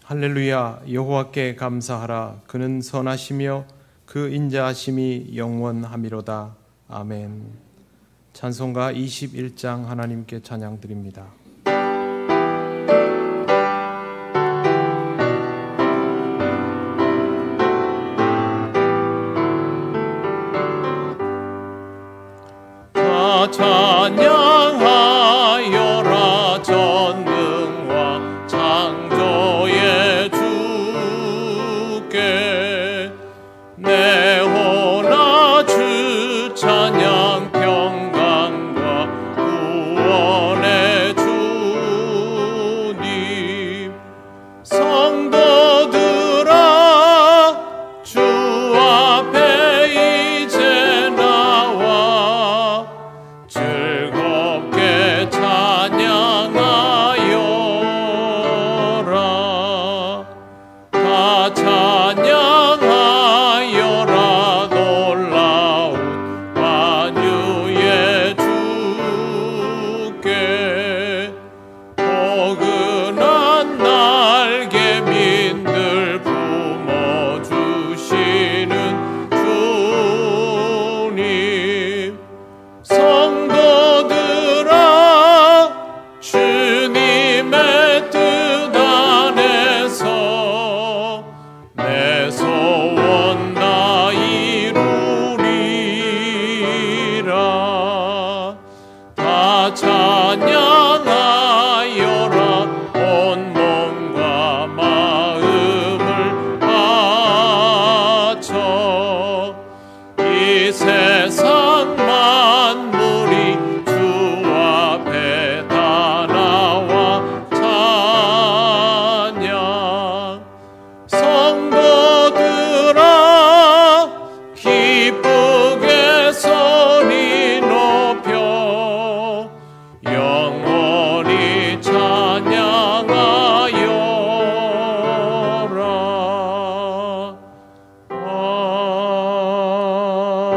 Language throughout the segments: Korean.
할렐루야. 여호와께 감사하라. 그는 선하시며 그 인자하심이 영원하미로다. 아멘. 찬송가 21장 하나님께 찬양드립니다. 다 찬양하여라. 전능과 창조의 주께 내 호나 주 찬양 평강과 구원의 주님. 성도들아 주 앞에 이제 나와 즐겁게 찬양하여라. 다 찬양하여라. 놀라운 만유의 주께 포근한 날개민들 품어주시는 주님. 성도들아 주님의 뜻 안에서 내 소원 다 이루리라. 다 찬양하여라. 온 몸과 마음을 바쳐 이 세상 만물이 주 앞에 다 나와 찬양. 성도들아 기쁘게 소리 높여 영원히 찬양하여라.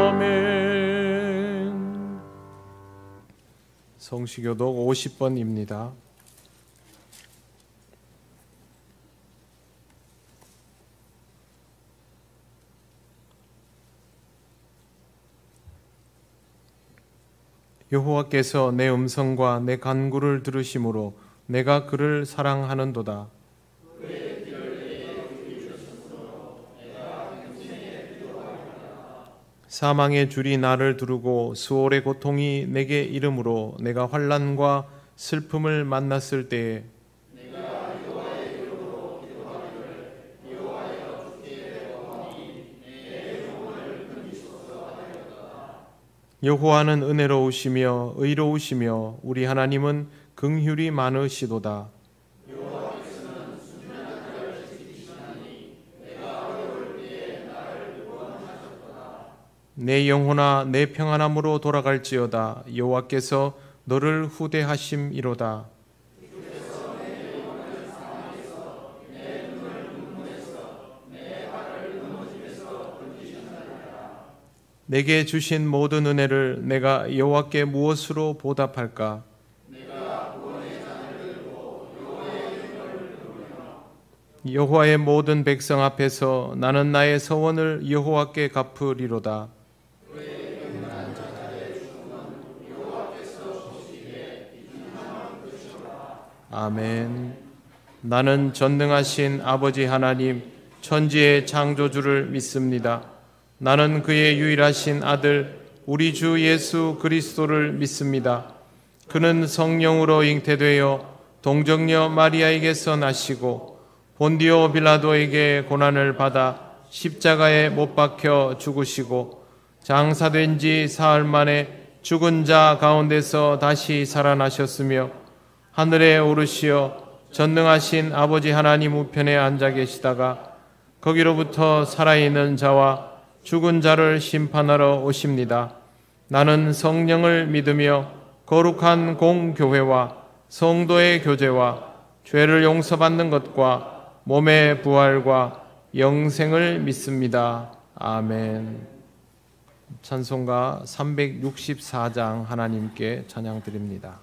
아멘. 성시교독 50번입니다. 여호와께서 내 음성과 내 간구를 들으심으로 내가 그를 사랑하는도다. 사망의 줄이 나를 두르고 수월의 고통이 내게 이름으로 내가 환난과 슬픔을 만났을 때에 여호와는 은혜로우시며 의로우시며 우리 하나님은 긍휼이 많으시도다. 내 영혼아 내 평안함으로 돌아갈지어다. 여호와께서 너를 후대하심이로다. 내게 주신 모든 은혜를 내가 여호와께 무엇으로 보답할까? 여호와의 모든 백성 앞에서 나는 나의 서원을 여호와께 갚으리로다. 아멘. 나는 전능하신 아버지 하나님 천지의 창조주를 믿습니다. 나는 그의 유일하신 아들 우리 주 예수 그리스도를 믿습니다. 그는 성령으로 잉태되어 동정녀 마리아에게서 나시고 본디오 빌라도에게 고난을 받아 십자가에 못 박혀 죽으시고 장사된 지 사흘 만에 죽은 자 가운데서 다시 살아나셨으며 하늘에 오르시어 전능하신 아버지 하나님 우편에 앉아 계시다가 거기로부터 살아있는 자와 죽은 자를 심판하러 오십니다. 나는 성령을 믿으며 거룩한 공교회와 성도의 교제와 죄를 용서받는 것과 몸의 부활과 영생을 믿습니다. 아멘. 찬송가 364장 하나님께 찬양드립니다.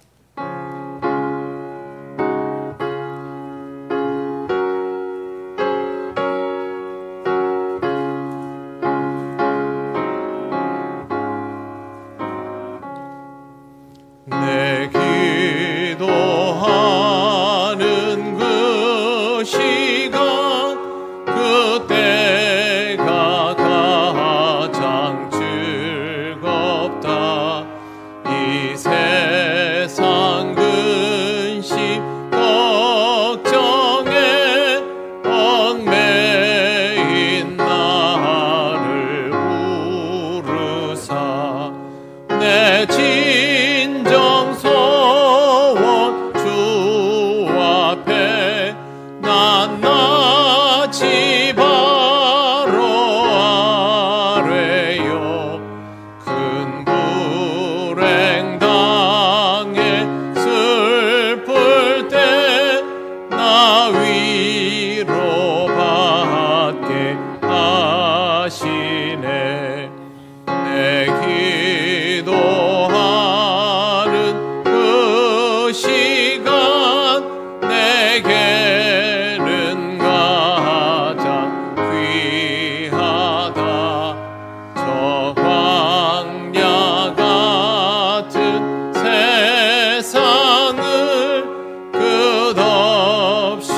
세상을 끝없이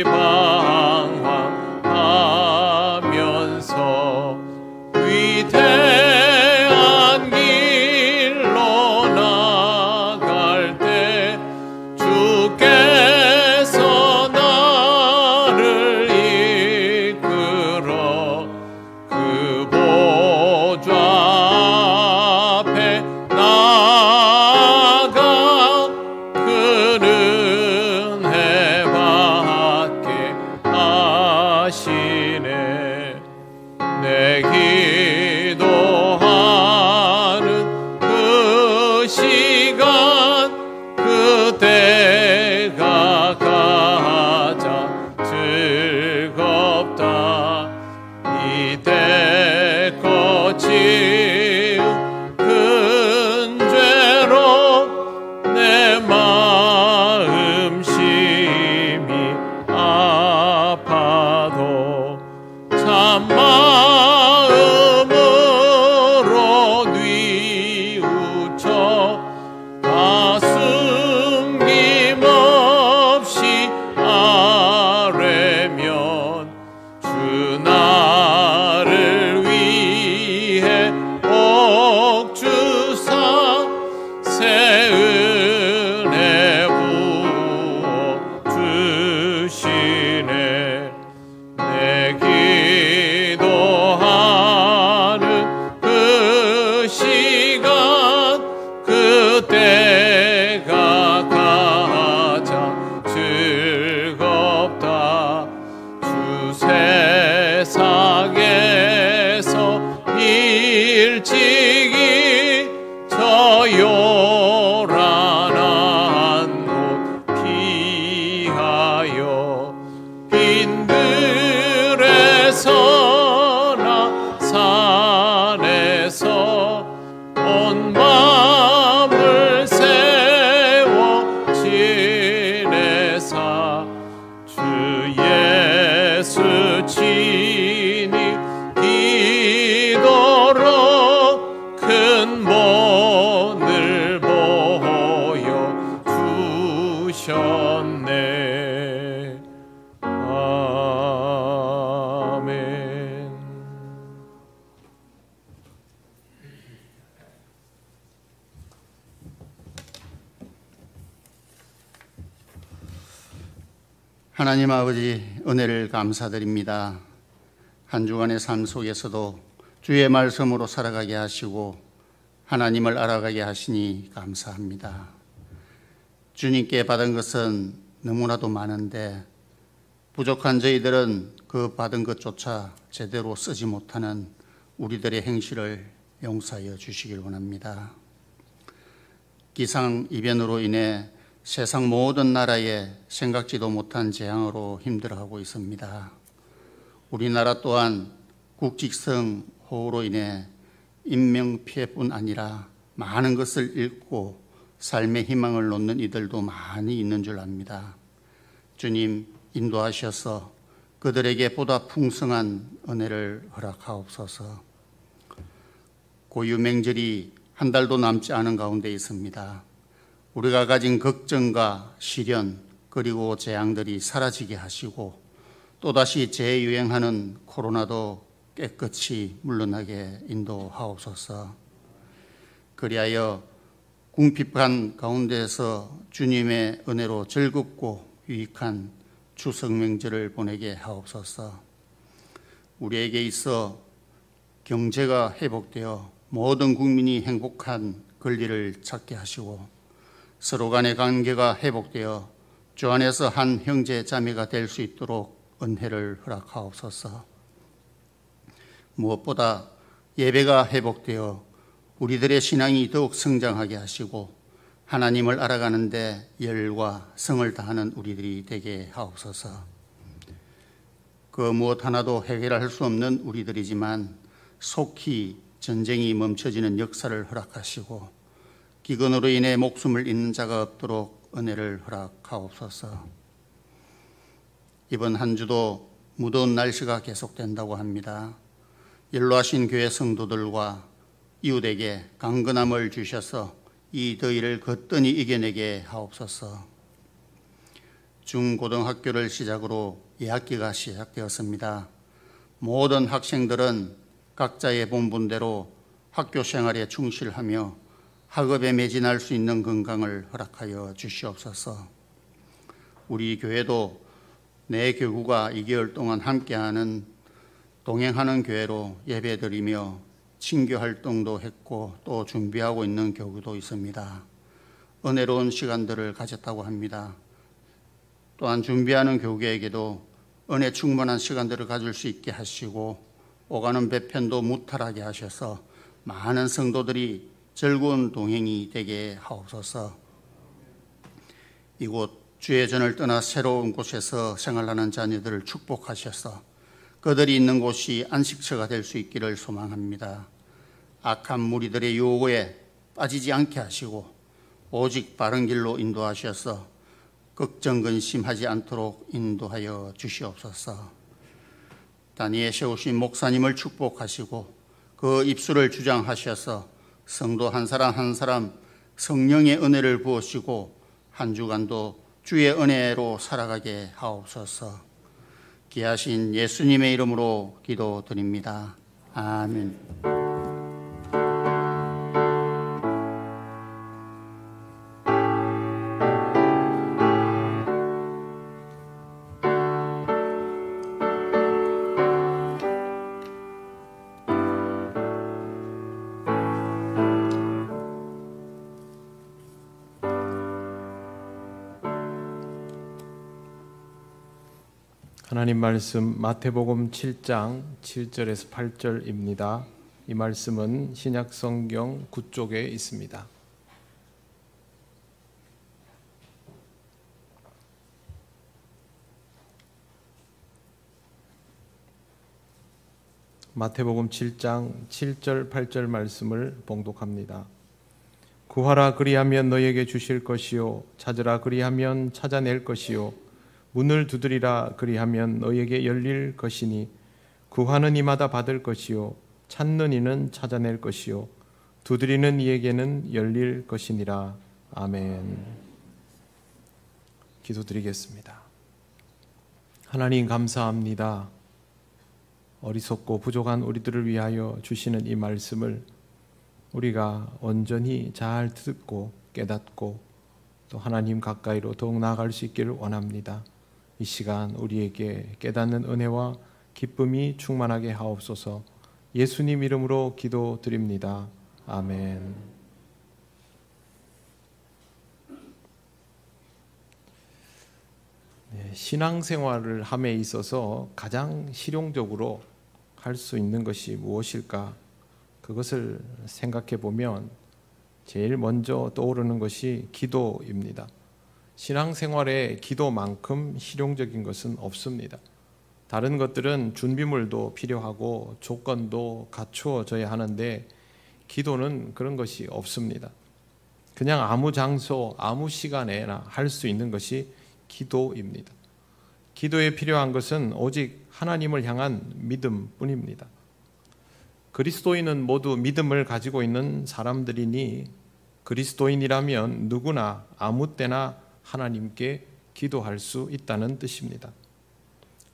방황하면서 위대한 길로 나갈 때 주께서 나를 이끌어 그 보좌 앞에 나아가 그 은혜 받게 하시네. 내 기도하는 그 시간 그때가 가장 즐겁다. 이때껏 지은 큰 죄로 내 마음 심히 아파도 참 마음으로 뉘우쳐 다 숨김없이 아뢰면 주 나를 위해 복 주사 새 은혜 부어 주시네. 내 기도하는 그 시간 그때가 가장 즐겁다. 주 세상에서 일찍이 저 요란한 곳 피하여 빈들에서나 산에서 온 마음을 세워 지내사 주 예수 친히 기도로 큰 본을 보여 주셨네. 아멘. 하나님 아버지, 은혜를 감사드립니다. 한 주간의 삶 속에서도 주의 말씀으로 살아가게 하시고 하나님을 알아가게 하시니 감사합니다. 주님께 받은 것은 너무나도 많은데 부족한 저희들은 그 받은 것조차 제대로 쓰지 못하는 우리들의 행실을 용서하여 주시길 원합니다. 기상이변으로 인해 세상 모든 나라에 생각지도 못한 재앙으로 힘들어하고 있습니다. 우리나라 또한 국직성 호우로 인해 인명피해뿐 아니라 많은 것을 잃고 삶의 희망을 놓는 이들도 많이 있는 줄 압니다. 주님, 인도하셔서 그들에게 보다 풍성한 은혜를 허락하옵소서. 고유명절이 한 달도 남지 않은 가운데 있습니다. 우리가 가진 걱정과 시련 그리고 재앙들이 사라지게 하시고 또다시 재유행하는 코로나도 깨끗이 물러나게 인도하옵소서. 그리하여 궁핍한 가운데서 주님의 은혜로 즐겁고 유익한 추석 명절을 보내게 하옵소서. 우리에게 있어 경제가 회복되어 모든 국민이 행복한 권리를 찾게 하시고 서로 간의 관계가 회복되어 주 안에서 한 형제 자매가 될 수 있도록 은혜를 허락하옵소서. 무엇보다 예배가 회복되어 우리들의 신앙이 더욱 성장하게 하시고 하나님을 알아가는 데 열과 성을 다하는 우리들이 되게 하옵소서. 그 무엇 하나도 해결할 수 없는 우리들이지만 속히 전쟁이 멈춰지는 역사를 허락하시고 기근으로 인해 목숨을 잃는 자가 없도록 은혜를 허락하옵소서. 이번 한 주도 무더운 날씨가 계속된다고 합니다. 연로하신 교회 성도들과 이웃에게 강건함을 주셔서 이 더위를 거뜬히 이겨내게 하옵소서. 중고등학교를 시작으로 2학기가 시작되었습니다. 모든 학생들은 각자의 본분대로 학교 생활에 충실하며 학업에 매진할 수 있는 건강을 허락하여 주시옵소서. 우리 교회도 내 교구가 2개월 동안 함께하는 동행하는 교회로 예배드리며 친교 활동도 했고 또 준비하고 있는 교구도 있습니다. 은혜로운 시간들을 가졌다고 합니다. 또한 준비하는 교구에게도 은혜 충만한 시간들을 가질 수 있게 하시고 오가는 배편도 무탈하게 하셔서 많은 성도들이 즐거운 동행이 되게 하옵소서. 이곳 주의 전을 떠나 새로운 곳에서 생활하는 자녀들을 축복하셔서 그들이 있는 곳이 안식처가 될 수 있기를 소망합니다. 악한 무리들의 유혹에 빠지지 않게 하시고 오직 바른 길로 인도하셔서 걱정 근심하지 않도록 인도하여 주시옵소서. 단위에 세우신 목사님을 축복하시고 그 입술을 주장하셔서 성도 한 사람 한 사람 성령의 은혜를 부으시고 한 주간도 주의 은혜로 살아가게 하옵소서. 귀하신 예수님의 이름으로 기도드립니다. 아멘. 하나님 말씀 마태복음 7장 7절에서 8절입니다. 이 말씀은 신약성경 9쪽에 있습니다. 마태복음 7장 7절 8절 말씀을 봉독합니다. 구하라 그리하면 너에게 주실 것이요 찾으라 그리하면 찾아낼 것이요 문을 두드리라 그리하면 너에게 열릴 것이니 구하는 이마다 받을 것이요 찾는 이는 찾아낼 것이요 두드리는 이에게는 열릴 것이니라. 아멘. 기도드리겠습니다. 하나님 감사합니다. 어리석고 부족한 우리들을 위하여 주시는 이 말씀을 우리가 온전히 잘 듣고 깨닫고 또 하나님 가까이로 더욱 나아갈 수 있기를 원합니다. 이 시간 우리에게 깨닫는 은혜와 기쁨이 충만하게 하옵소서. 예수님 이름으로 기도드립니다. 아멘. 신앙생활을 함에 있어서 가장 실용적으로 할 수 있는 것이 무엇일까? 그것을 생각해 보면 제일 먼저 떠오르는 것이 기도입니다. 신앙생활에 기도만큼 실용적인 것은 없습니다. 다른 것들은 준비물도 필요하고 조건도 갖추어져야 하는데 기도는 그런 것이 없습니다. 그냥 아무 장소, 아무 시간에나 할 수 있는 것이 기도입니다. 기도에 필요한 것은 오직 하나님을 향한 믿음뿐입니다. 그리스도인은 모두 믿음을 가지고 있는 사람들이니 그리스도인이라면 누구나 아무 때나 하나님께 기도할 수 있다는 뜻입니다.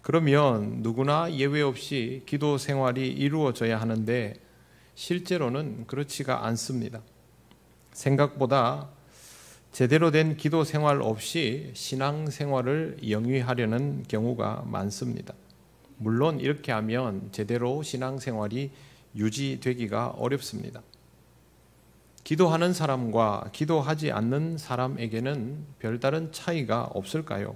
그러면 누구나 예외 없이 기도 생활이 이루어져야 하는데 실제로는 그렇지가 않습니다. 생각보다 제대로 된 기도 생활 없이 신앙 생활을 영위하려는 경우가 많습니다. 물론 이렇게 하면 제대로 신앙 생활이 유지되기가 어렵습니다. 기도하는 사람과 기도하지 않는 사람에게는 별다른 차이가 없을까요?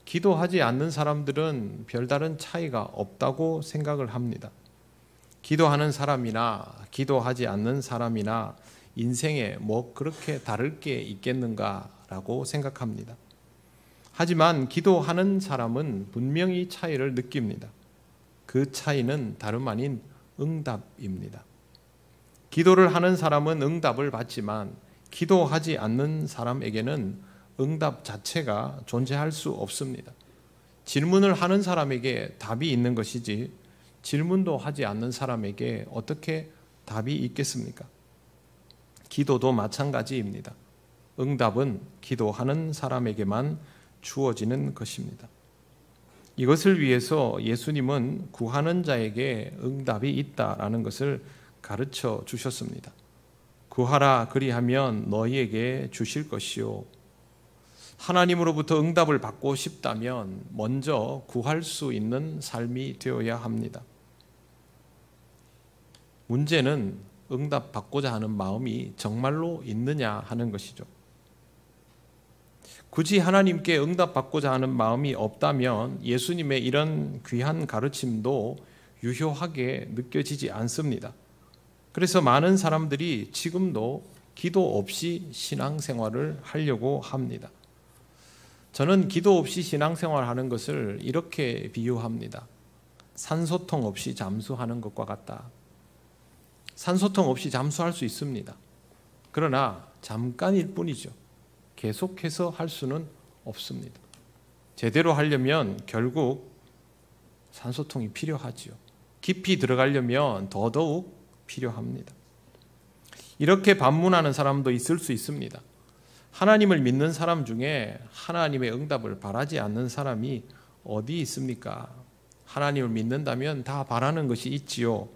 기도하지 않는 사람들은 별다른 차이가 없다고 생각을 합니다. 기도하는 사람이나 기도하지 않는 사람이나 인생에 뭐 그렇게 다를 게 있겠는가라고 생각합니다. 하지만 기도하는 사람은 분명히 차이를 느낍니다. 그 차이는 다름 아닌 응답입니다. 기도를 하는 사람은 응답을 받지만 기도하지 않는 사람에게는 응답 자체가 존재할 수 없습니다. 질문을 하는 사람에게 답이 있는 것이지 질문도 하지 않는 사람에게 어떻게 답이 있겠습니까? 기도도 마찬가지입니다. 응답은 기도하는 사람에게만 주어지는 것입니다. 이것을 위해서 예수님은 구하는 자에게 응답이 있다라는 것을 가르쳐 주셨습니다. 구하라 그리하면 너희에게 주실 것이요. 하나님으로부터 응답을 받고 싶다면 먼저 구할 수 있는 삶이 되어야 합니다. 문제는 응답 받고자 하는 마음이 정말로 있느냐 하는 것이죠. 굳이 하나님께 응답받고자 하는 마음이 없다면 예수님의 이런 귀한 가르침도 유효하게 느껴지지 않습니다. 그래서 많은 사람들이 지금도 기도 없이 신앙생활을 하려고 합니다. 저는 기도 없이 신앙생활을 하는 것을 이렇게 비유합니다. 산소통 없이 잠수하는 것과 같다. 산소통 없이 잠수할 수 있습니다. 그러나 잠깐일 뿐이죠. 계속해서 할 수는 없습니다. 제대로 하려면 결국 산소통이 필요하지요. 깊이 들어가려면 더더욱 필요합니다. 이렇게 반문하는 사람도 있을 수 있습니다. 하나님을 믿는 사람 중에 하나님의 응답을 바라지 않는 사람이 어디 있습니까? 하나님을 믿는다면 다 바라는 것이 있지요.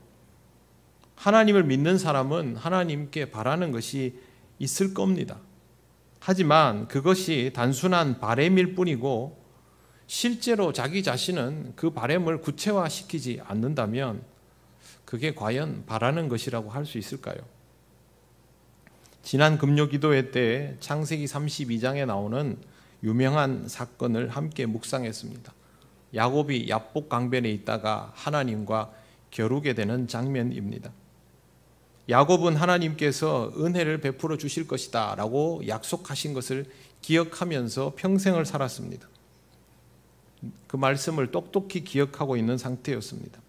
하나님을 믿는 사람은 하나님께 바라는 것이 있을 겁니다. 하지만 그것이 단순한 바램일 뿐이고 실제로 자기 자신은 그 바램을 구체화시키지 않는다면 그게 과연 바라는 것이라고 할 수 있을까요? 지난 금요기도회 때 창세기 32장에 나오는 유명한 사건을 함께 묵상했습니다. 야곱이 야복 강변에 있다가 하나님과 겨루게 되는 장면입니다. 야곱은 하나님께서 은혜를 베풀어 주실 것이다 라고 약속하신 것을 기억하면서 평생을 살았습니다. 그 말씀을 똑똑히 기억하고 있는 상태였습니다.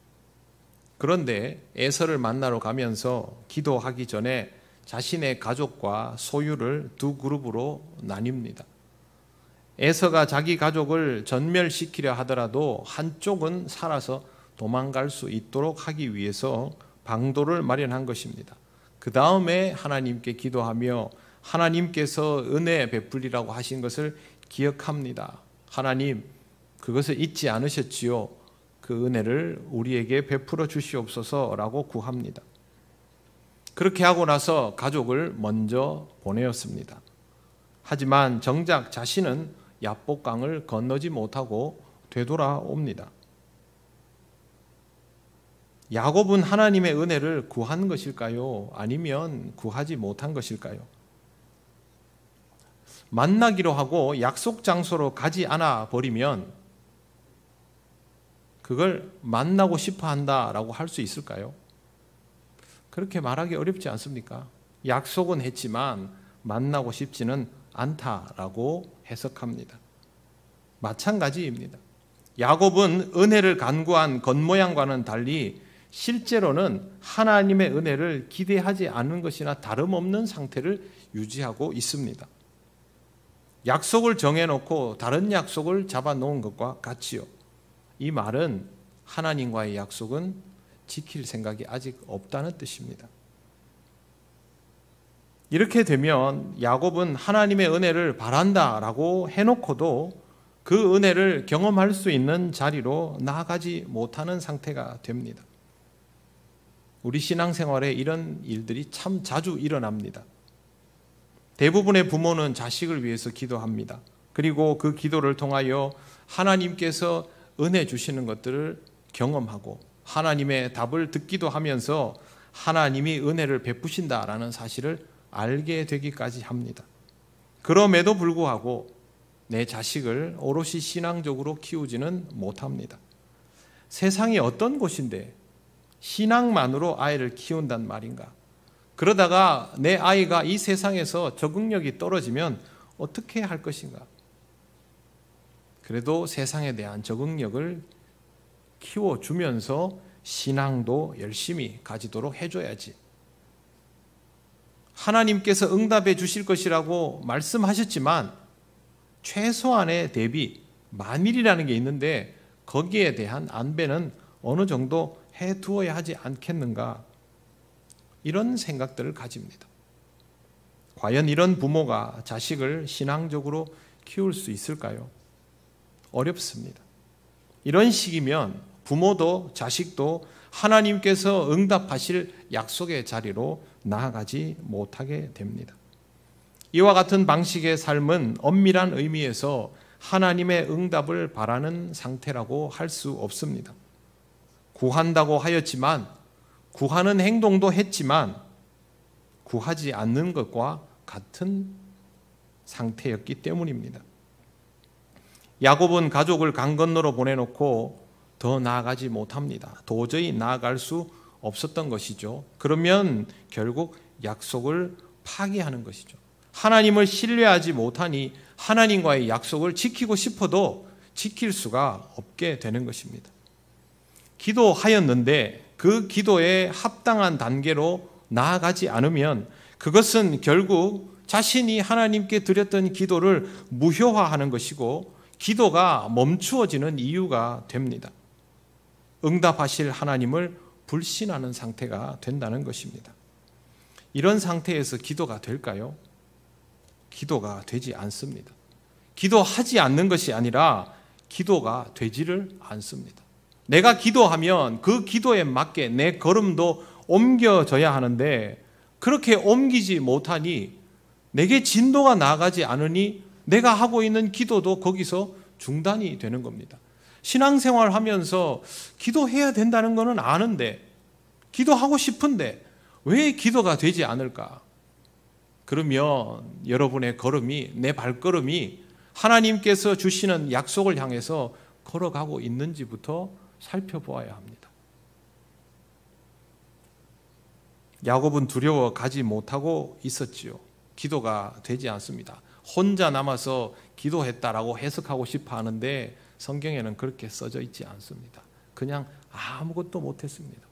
그런데 에서를 만나러 가면서 기도하기 전에 자신의 가족과 소유를 두 그룹으로 나뉩니다. 에서가 자기 가족을 전멸시키려 하더라도 한쪽은 살아서 도망갈 수 있도록 하기 위해서 방도를 마련한 것입니다. 그 다음에 하나님께 기도하며 하나님께서 은혜 베풀리라고 하신 것을 기억합니다. 하나님, 그것을 잊지 않으셨지요. 그 은혜를 우리에게 베풀어 주시옵소서라고 구합니다. 그렇게 하고 나서 가족을 먼저 보내었습니다. 하지만 정작 자신은 야복강을 건너지 못하고 되돌아옵니다. 야곱은 하나님의 은혜를 구한 것일까요? 아니면 구하지 못한 것일까요? 만나기로 하고 약속 장소로 가지 않아 버리면 그걸 만나고 싶어 한다라고 할 수 있을까요? 그렇게 말하기 어렵지 않습니까? 약속은 했지만 만나고 싶지는 않다라고 해석합니다. 마찬가지입니다. 야곱은 은혜를 간구한 겉모양과는 달리 실제로는 하나님의 은혜를 기대하지 않은 것이나 다름없는 상태를 유지하고 있습니다. 약속을 정해놓고 다른 약속을 잡아놓은 것과 같지요. 이 말은 하나님과의 약속은 지킬 생각이 아직 없다는 뜻입니다. 이렇게 되면 야곱은 하나님의 은혜를 바란다라고 해놓고도 그 은혜를 경험할 수 있는 자리로 나아가지 못하는 상태가 됩니다. 우리 신앙생활에 이런 일들이 참 자주 일어납니다. 대부분의 부모는 자식을 위해서 기도합니다. 그리고 그 기도를 통하여 하나님께서 은혜 주시는 것들을 경험하고 하나님의 답을 듣기도 하면서 하나님이 은혜를 베푸신다라는 사실을 알게 되기까지 합니다. 그럼에도 불구하고 내 자식을 오롯이 신앙적으로 키우지는 못합니다. 세상이 어떤 곳인데 신앙만으로 아이를 키운단 말인가? 그러다가 내 아이가 이 세상에서 적응력이 떨어지면 어떻게 할 것인가? 그래도 세상에 대한 적응력을 키워주면서 신앙도 열심히 가지도록 해줘야지. 하나님께서 응답해 주실 것이라고 말씀하셨지만 최소한의 대비, 만일이라는 게 있는데 거기에 대한 안배는 어느 정도 해두어야 하지 않겠는가? 이런 생각들을 가집니다. 과연 이런 부모가 자식을 신앙적으로 키울 수 있을까요? 어렵습니다. 이런 식이면 부모도 자식도 하나님께서 응답하실 약속의 자리로 나아가지 못하게 됩니다. 이와 같은 방식의 삶은 엄밀한 의미에서 하나님의 응답을 바라는 상태라고 할 수 없습니다. 구한다고 하였지만, 구하는 행동도 했지만 구하지 않는 것과 같은 상태였기 때문입니다. 야곱은 가족을 강 건너로 보내놓고 더 나아가지 못합니다. 도저히 나아갈 수 없었던 것이죠. 그러면 결국 약속을 파기하는 것이죠. 하나님을 신뢰하지 못하니 하나님과의 약속을 지키고 싶어도 지킬 수가 없게 되는 것입니다. 기도하였는데 그 기도에 합당한 단계로 나아가지 않으면 그것은 결국 자신이 하나님께 드렸던 기도를 무효화하는 것이고 기도가 멈추어지는 이유가 됩니다. 응답하실 하나님을 불신하는 상태가 된다는 것입니다. 이런 상태에서 기도가 될까요? 기도가 되지 않습니다. 기도하지 않는 것이 아니라 기도가 되지를 않습니다. 내가 기도하면 그 기도에 맞게 내 걸음도 옮겨져야 하는데 그렇게 옮기지 못하니 내게 진도가 나아가지 않으니 내가 하고 있는 기도도 거기서 중단이 되는 겁니다. 신앙생활 하면서 기도해야 된다는 것은 아는데 기도하고 싶은데 왜 기도가 되지 않을까? 그러면 여러분의 걸음이, 내 발걸음이 하나님께서 주시는 약속을 향해서 걸어가고 있는지부터 살펴보아야 합니다. 야곱은 두려워 가지 못하고 있었지요. 기도가 되지 않습니다. 혼자 남아서 기도했다라고 해석하고 싶어 하는데 성경에는 그렇게 써져 있지 않습니다. 그냥 아무것도 못했습니다.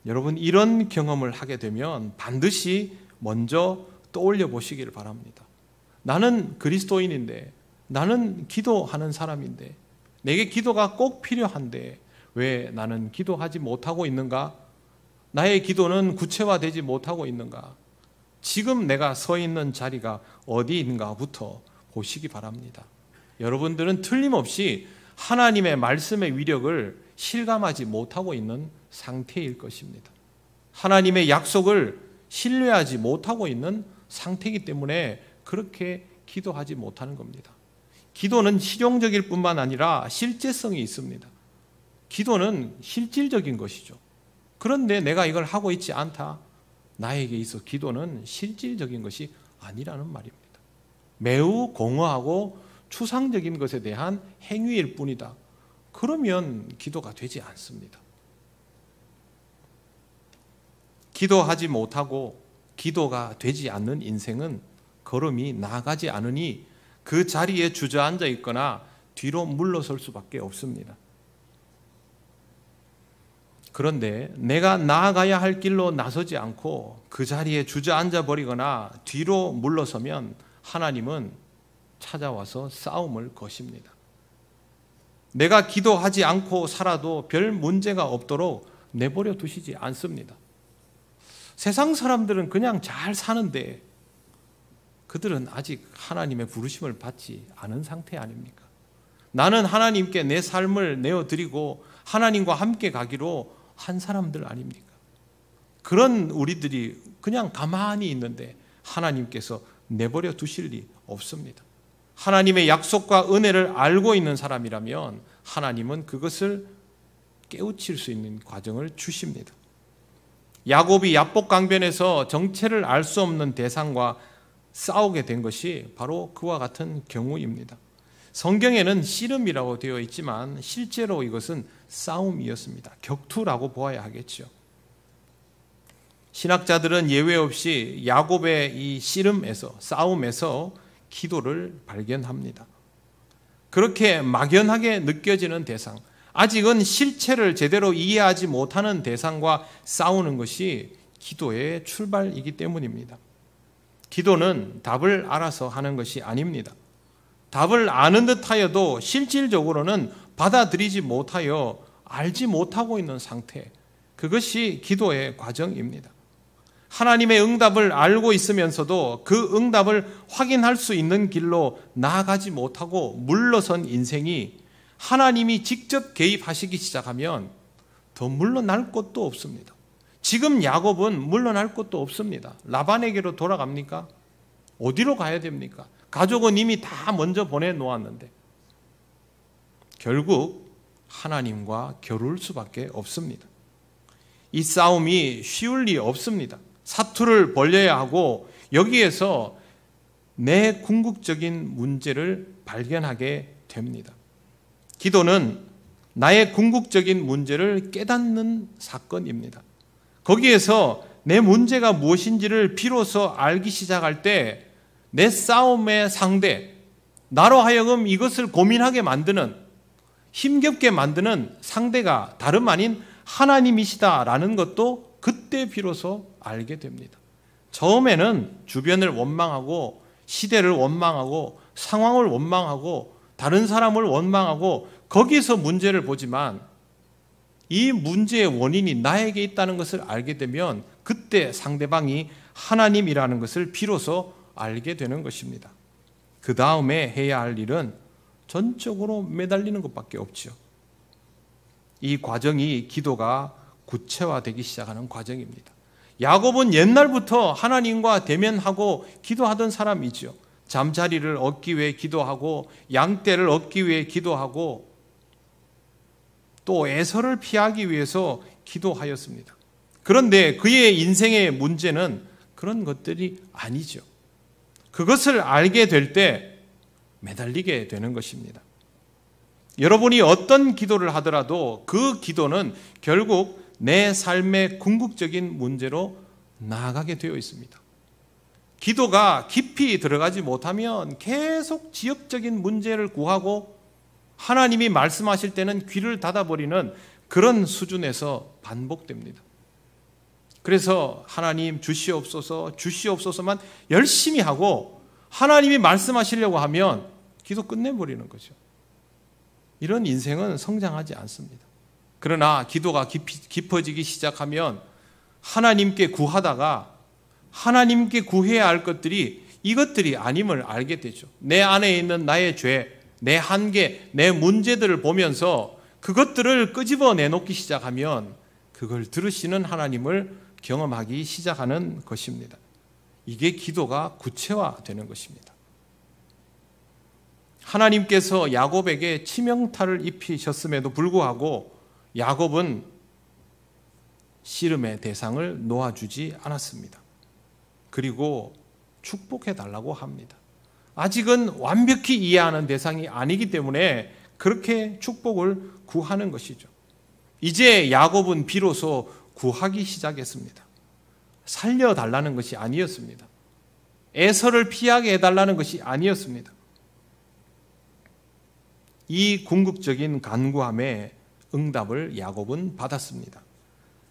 여러분, 이런 경험을 하게 되면 반드시 먼저 떠올려 보시기를 바랍니다. 나는 그리스도인인데, 나는 기도하는 사람인데, 내게 기도가 꼭 필요한데 왜 나는 기도하지 못하고 있는가? 나의 기도는 구체화되지 못하고 있는가? 지금 내가 서 있는 자리가 어디인가부터 보시기 바랍니다. 여러분들은 틀림없이 하나님의 말씀의 위력을 실감하지 못하고 있는 상태일 것입니다. 하나님의 약속을 신뢰하지 못하고 있는 상태이기 때문에 그렇게 기도하지 못하는 겁니다. 기도는 실용적일 뿐만 아니라 실제성이 있습니다. 기도는 실질적인 것이죠. 그런데 내가 이걸 하고 있지 않다. 나에게 있어 기도는 실질적인 것이 아니라는 말입니다. 매우 공허하고 추상적인 것에 대한 행위일 뿐이다. 그러면 기도가 되지 않습니다. 기도하지 못하고 기도가 되지 않는 인생은 걸음이 나아가지 않으니 그 자리에 주저앉아 있거나 뒤로 물러설 수밖에 없습니다. 그런데 내가 나아가야 할 길로 나서지 않고 그 자리에 주저앉아 버리거나 뒤로 물러서면 하나님은 찾아와서 싸움을 거십니다. 내가 기도하지 않고 살아도 별 문제가 없도록 내버려 두시지 않습니다. 세상 사람들은 그냥 잘 사는데 그들은 아직 하나님의 부르심을 받지 않은 상태 아닙니까? 나는 하나님께 내 삶을 내어드리고 하나님과 함께 가기로 한 사람들 아닙니까? 그런 우리들이 그냥 가만히 있는데 하나님께서 내버려 두실 리 없습니다. 하나님의 약속과 은혜를 알고 있는 사람이라면 하나님은 그것을 깨우칠 수 있는 과정을 주십니다. 야곱이 야복 강변에서 정체를 알 수 없는 대상과 싸우게 된 것이 바로 그와 같은 경우입니다. 성경에는 씨름이라고 되어 있지만 실제로 이것은 싸움이었습니다. 격투라고 보아야 하겠죠. 신학자들은 예외 없이 야곱의 이 씨름에서, 싸움에서 기도를 발견합니다. 그렇게 막연하게 느껴지는 대상, 아직은 실체를 제대로 이해하지 못하는 대상과 싸우는 것이 기도의 출발이기 때문입니다. 기도는 답을 알아서 하는 것이 아닙니다. 답을 아는 듯하여도 실질적으로는 받아들이지 못하여 알지 못하고 있는 상태, 그것이 기도의 과정입니다. 하나님의 응답을 알고 있으면서도 그 응답을 확인할 수 있는 길로 나아가지 못하고 물러선 인생이 하나님이 직접 개입하시기 시작하면 더 물러날 곳도 없습니다. 지금 야곱은 물러날 곳도 없습니다. 라반에게로 돌아갑니까? 어디로 가야 됩니까? 가족은 이미 다 먼저 보내놓았는데 결국 하나님과 겨룰 수밖에 없습니다. 이 싸움이 쉬울 리 없습니다. 사투를 벌려야 하고 여기에서 내 궁극적인 문제를 발견하게 됩니다. 기도는 나의 궁극적인 문제를 깨닫는 사건입니다. 거기에서 내 문제가 무엇인지를 비로소 알기 시작할 때 내 싸움의 상대, 나로 하여금 이것을 고민하게 만드는, 힘겹게 만드는 상대가 다름 아닌 하나님이시다라는 것도 그때 비로소 알게 됩니다. 처음에는 주변을 원망하고 시대를 원망하고 상황을 원망하고 다른 사람을 원망하고 거기서 문제를 보지만 이 문제의 원인이 나에게 있다는 것을 알게 되면 그때 상대방이 하나님이라는 것을 비로소 알게 되는 것입니다. 그 다음에 해야 할 일은 전적으로 매달리는 것밖에 없죠. 이 과정이 기도가 구체화되기 시작하는 과정입니다. 야곱은 옛날부터 하나님과 대면하고 기도하던 사람이죠. 잠자리를 얻기 위해 기도하고 양떼를 얻기 위해 기도하고 또 에서를 피하기 위해서 기도하였습니다. 그런데 그의 인생의 문제는 그런 것들이 아니죠. 그것을 알게 될 때 매달리게 되는 것입니다. 여러분이 어떤 기도를 하더라도 그 기도는 결국 내 삶의 궁극적인 문제로 나아가게 되어 있습니다. 기도가 깊이 들어가지 못하면 계속 지역적인 문제를 구하고 하나님이 말씀하실 때는 귀를 닫아버리는 그런 수준에서 반복됩니다. 그래서 하나님 주시옵소서 주시옵소서만 열심히 하고 하나님이 말씀하시려고 하면 기도 끝내버리는 거죠. 이런 인생은 성장하지 않습니다. 그러나 기도가 깊어지기 시작하면 하나님께 구하다가 하나님께 구해야 할 것들이 이것들이 아님을 알게 되죠. 내 안에 있는 나의 죄, 내 한계, 내 문제들을 보면서 그것들을 끄집어 내놓기 시작하면 그걸 들으시는 하나님을 경험하기 시작하는 것입니다. 이게 기도가 구체화되는 것입니다. 하나님께서 야곱에게 치명타를 입히셨음에도 불구하고 야곱은 씨름의 대상을 놓아주지 않았습니다. 그리고 축복해 달라고 합니다. 아직은 완벽히 이해하는 대상이 아니기 때문에 그렇게 축복을 구하는 것이죠. 이제 야곱은 비로소 구하기 시작했습니다. 살려달라는 것이 아니었습니다. 에서를 피하게 해달라는 것이 아니었습니다. 이 궁극적인 간구함에 응답을 야곱은 받았습니다.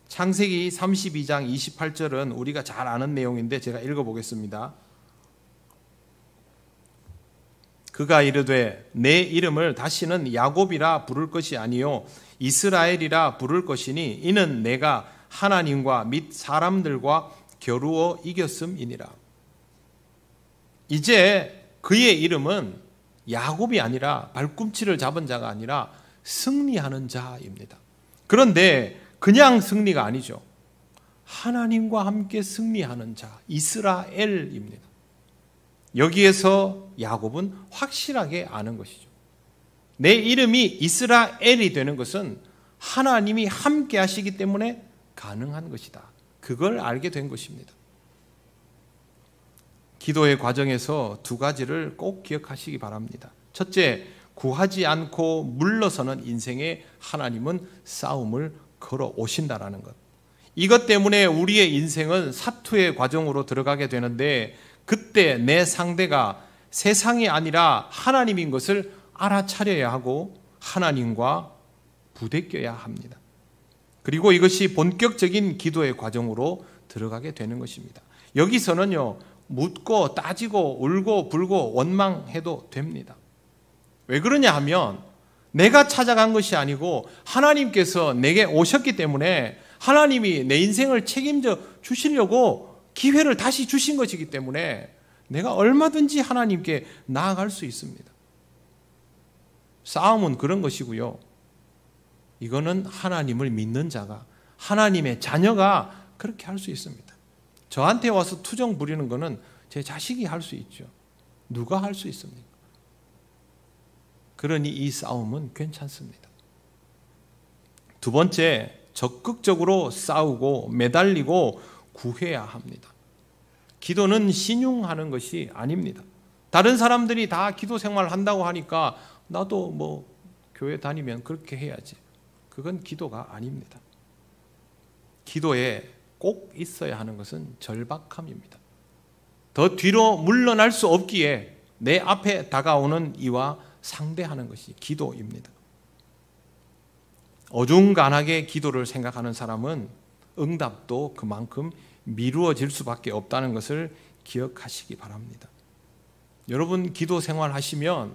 창세기 32장 28절은 우리가 잘 아는 내용인데 제가 읽어보겠습니다. 그가 이르되 내 이름을 다시는 야곱이라 부를 것이 아니요 이스라엘이라 부를 것이니 이는 내가 하나님과 및 사람들과 겨루어 이겼음이니라. 이제 그의 이름은 야곱이 아니라 발꿈치를 잡은 자가 아니라 승리하는 자입니다. 그런데 그냥 승리가 아니죠. 하나님과 함께 승리하는 자, 이스라엘입니다. 여기에서 야곱은 확실하게 아는 것이죠. 내 이름이 이스라엘이 되는 것은 하나님이 함께 하시기 때문에 가능한 것이다. 그걸 알게 된 것입니다. 기도의 과정에서 두 가지를 꼭 기억하시기 바랍니다. 첫째, 구하지 않고 물러서는 인생에 하나님은 싸움을 걸어 오신다라는 것. 이것 때문에 우리의 인생은 사투의 과정으로 들어가게 되는데 그때 내 상대가 세상이 아니라 하나님인 것을 알아차려야 하고 하나님과 부대껴야 합니다. 그리고 이것이 본격적인 기도의 과정으로 들어가게 되는 것입니다. 여기서는요, 묻고 따지고 울고 불고 원망해도 됩니다. 왜 그러냐 하면 내가 찾아간 것이 아니고 하나님께서 내게 오셨기 때문에 하나님이 내 인생을 책임져 주시려고 기회를 다시 주신 것이기 때문에 내가 얼마든지 하나님께 나아갈 수 있습니다. 싸움은 그런 것이고요. 이거는 하나님을 믿는 자가, 하나님의 자녀가 그렇게 할 수 있습니다. 저한테 와서 투정 부리는 거는 제 자식이 할 수 있죠. 누가 할 수 있습니까? 그러니 이 싸움은 괜찮습니다. 두 번째, 적극적으로 싸우고 매달리고 구해야 합니다. 기도는 신용하는 것이 아닙니다. 다른 사람들이 다 기도 생활 한다고 하니까 나도 교회 다니면 그렇게 해야지. 그건 기도가 아닙니다. 기도에 꼭 있어야 하는 것은 절박함입니다. 더 뒤로 물러날 수 없기에 내 앞에 다가오는 이와 상대하는 것이 기도입니다. 어중간하게 기도를 생각하는 사람은 응답도 그만큼 미루어질 수밖에 없다는 것을 기억하시기 바랍니다. 여러분 기도 생활하시면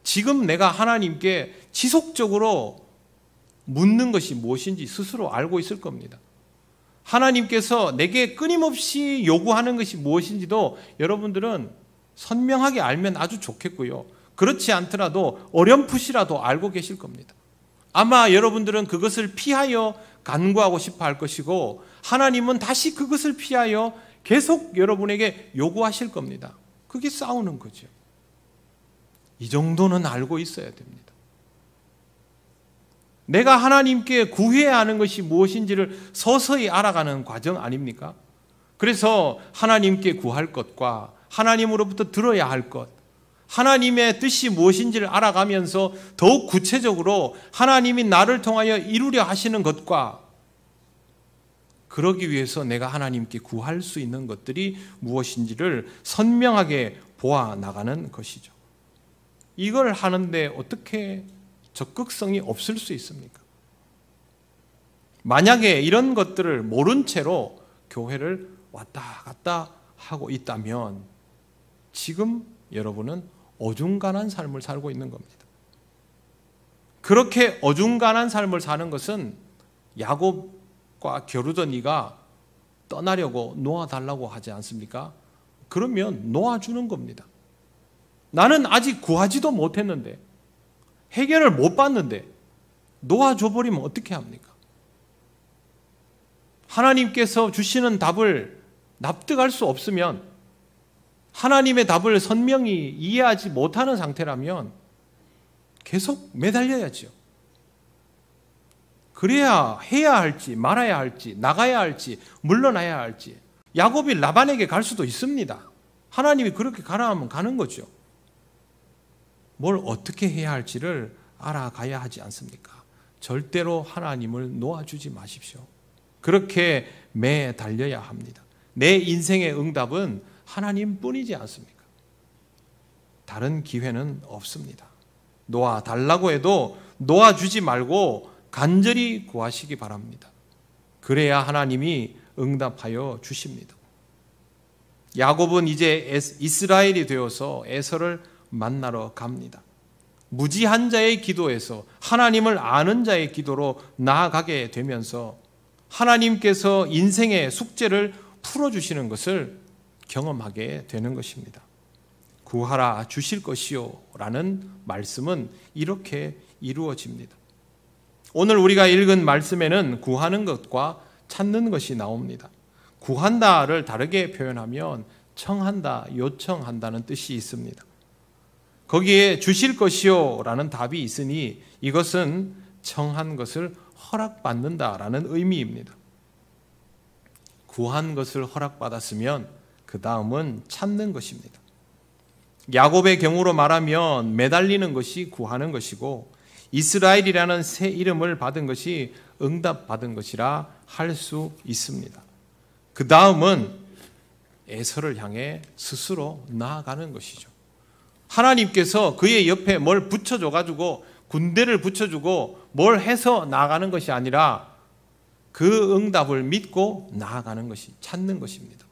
지금 내가 하나님께 지속적으로 묻는 것이 무엇인지 스스로 알고 있을 겁니다. 하나님께서 내게 끊임없이 요구하는 것이 무엇인지도 여러분들은 선명하게 알면 아주 좋겠고요. 그렇지 않더라도 어렴풋이라도 알고 계실 겁니다. 아마 여러분들은 그것을 피하여 간구하고 싶어 할 것이고 하나님은 다시 그것을 피하여 계속 여러분에게 요구하실 겁니다. 그게 싸우는 거죠. 이 정도는 알고 있어야 됩니다. 내가 하나님께 구해야 하는 것이 무엇인지를 서서히 알아가는 과정 아닙니까? 그래서 하나님께 구할 것과 하나님으로부터 들어야 할 것, 하나님의 뜻이 무엇인지를 알아가면서 더욱 구체적으로 하나님이 나를 통하여 이루려 하시는 것과 그러기 위해서 내가 하나님께 구할 수 있는 것들이 무엇인지를 선명하게 보아 나가는 것이죠. 이걸 하는데 어떻게 적극성이 없을 수 있습니까? 만약에 이런 것들을 모른 채로 교회를 왔다 갔다 하고 있다면 지금 여러분은 어중간한 삶을 살고 있는 겁니다. 그렇게 어중간한 삶을 사는 것은 야곱과 겨루던 이가 떠나려고 놓아달라고 하지 않습니까? 그러면 놓아주는 겁니다. 나는 아직 구하지도 못했는데 해결을 못 받는데 놓아줘버리면 어떻게 합니까? 하나님께서 주시는 답을 납득할 수 없으면 하나님의 답을 선명히 이해하지 못하는 상태라면 계속 매달려야죠. 그래야 해야 할지 말아야 할지 나가야 할지 물러나야 할지. 야곱이 라반에게 갈 수도 있습니다. 하나님이 그렇게 가라 하면 가는 거죠. 뭘 어떻게 해야 할지를 알아가야 하지 않습니까? 절대로 하나님을 놓아주지 마십시오. 그렇게 매달려야 합니다. 내 인생의 응답은 하나님뿐이지 않습니까? 다른 기회는 없습니다. 놓아달라고 해도 놓아주지 말고 간절히 구하시기 바랍니다. 그래야 하나님이 응답하여 주십니다. 야곱은 이제 이스라엘이 되어서 에서를 만나러 갑니다. 무지한 자의 기도에서 하나님을 아는 자의 기도로 나아가게 되면서 하나님께서 인생의 숙제를 풀어주시는 것을 경험하게 되는 것입니다. 구하라 주실 것이요 라는 말씀은 이렇게 이루어집니다. 오늘 우리가 읽은 말씀에는 구하는 것과 찾는 것이 나옵니다. 구한다를 다르게 표현하면 청한다, 요청한다는 뜻이 있습니다. 거기에 주실 것이요 라는 답이 있으니 이것은 청한 것을 허락받는다라는 의미입니다. 구한 것을 허락받았으면 그 다음은 찾는 것입니다. 야곱의 경우로 말하면 매달리는 것이 구하는 것이고 이스라엘이라는 새 이름을 받은 것이 응답받은 것이라 할 수 있습니다. 그 다음은 에서를 향해 스스로 나아가는 것이죠. 하나님께서 그의 옆에 뭘 붙여줘가지고 군대를 붙여주고 뭘 해서 나아가는 것이 아니라 그 응답을 믿고 나아가는 것이 찾는 것입니다.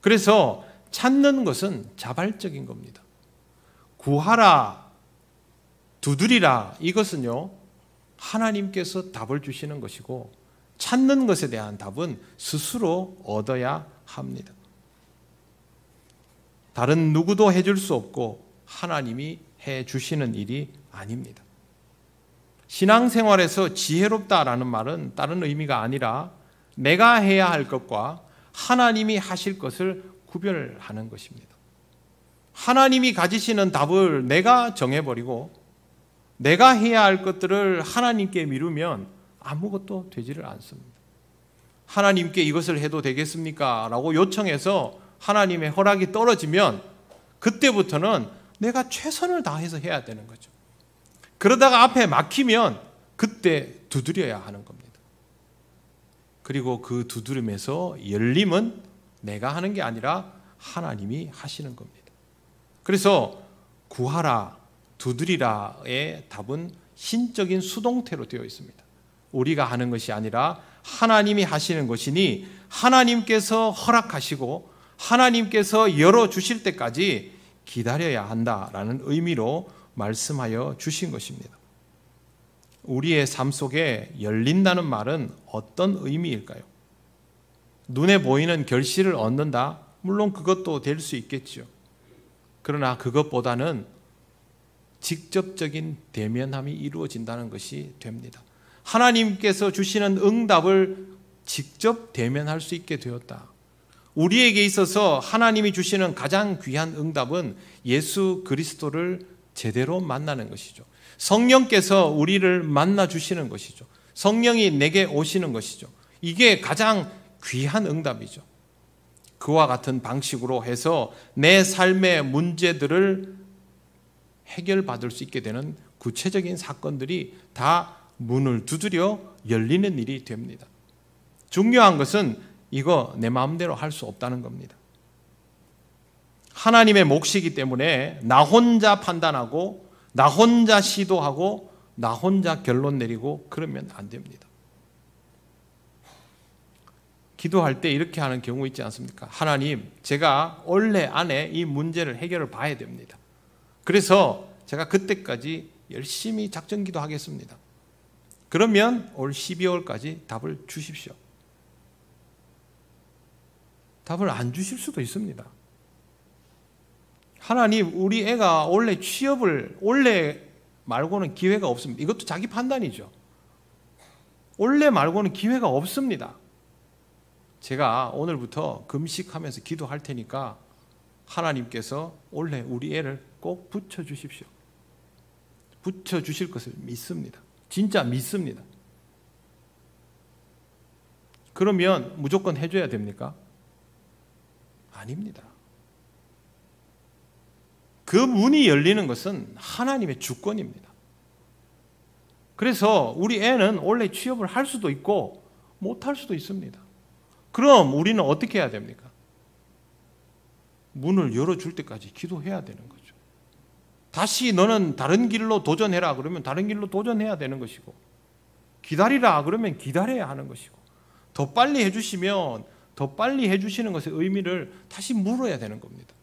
그래서 찾는 것은 자발적인 겁니다. 구하라, 두드리라 이것은요 하나님께서 답을 주시는 것이고 찾는 것에 대한 답은 스스로 얻어야 합니다. 다른 누구도 해줄 수 없고 하나님이 해주시는 일이 아닙니다. 신앙생활에서 지혜롭다라는 말은 다른 의미가 아니라 내가 해야 할 것과 하나님이 하실 것을 구별하는 것입니다. 하나님이 가지시는 답을 내가 정해버리고 내가 해야 할 것들을 하나님께 미루면 아무것도 되지를 않습니다. 하나님께 이것을 해도 되겠습니까? 라고 요청해서 하나님의 허락이 떨어지면 그때부터는 내가 최선을 다해서 해야 되는 거죠. 그러다가 앞에 막히면 그때 두드려야 하는 겁니다. 그리고 그 두드림에서 열림은 내가 하는 게 아니라 하나님이 하시는 겁니다. 그래서 구하라, 두드리라의 답은 신적인 수동태로 되어 있습니다. 우리가 하는 것이 아니라 하나님이 하시는 것이니 하나님께서 허락하시고 하나님께서 열어주실 때까지 기다려야 한다라는 의미로 말씀하여 주신 것입니다. 우리의 삶 속에 열린다는 말은 어떤 의미일까요? 눈에 보이는 결실을 얻는다? 물론 그것도 될 수 있겠죠. 그러나 그것보다는 직접적인 대면함이 이루어진다는 것이 됩니다. 하나님께서 주시는 응답을 직접 대면할 수 있게 되었다. 우리에게 있어서 하나님이 주시는 가장 귀한 응답은 예수 그리스도를 제대로 만나는 것이죠. 성령께서 우리를 만나 주시는 것이죠. 성령이 내게 오시는 것이죠. 이게 가장 귀한 응답이죠. 그와 같은 방식으로 해서 내 삶의 문제들을 해결받을 수 있게 되는 구체적인 사건들이 다 문을 두드려 열리는 일이 됩니다. 중요한 것은 이거 내 마음대로 할 수 없다는 겁니다. 하나님의 몫이기 때문에 나 혼자 판단하고 나 혼자 시도하고 나 혼자 결론 내리고 그러면 안 됩니다. 기도할 때 이렇게 하는 경우 있지 않습니까? 하나님, 제가 올해 안에 이 문제를 해결을 봐야 됩니다. 그래서 제가 그때까지 열심히 작전 기도하겠습니다. 그러면 올 12월까지 답을 주십시오. 답을 안 주실 수도 있습니다. 하나님, 우리 애가 원래 취업을 올해 말고는 기회가 없습니다. 이것도 자기 판단이죠. 올해 말고는 기회가 없습니다. 제가 오늘부터 금식하면서 기도할 테니까 하나님께서 올해 우리 애를 꼭 붙여주십시오. 붙여주실 것을 믿습니다. 진짜 믿습니다. 그러면 무조건 해줘야 됩니까? 아닙니다. 그 문이 열리는 것은 하나님의 주권입니다. 그래서 우리 애는 원래 취업을 할 수도 있고 못할 수도 있습니다. 그럼 우리는 어떻게 해야 됩니까? 문을 열어줄 때까지 기도해야 되는 거죠. 다시 너는 다른 길로 도전해라 그러면 다른 길로 도전해야 되는 것이고, 기다리라 그러면 기다려야 하는 것이고, 더 빨리 해주시면 더 빨리 해주시는 것의 의미를 다시 물어야 되는 겁니다.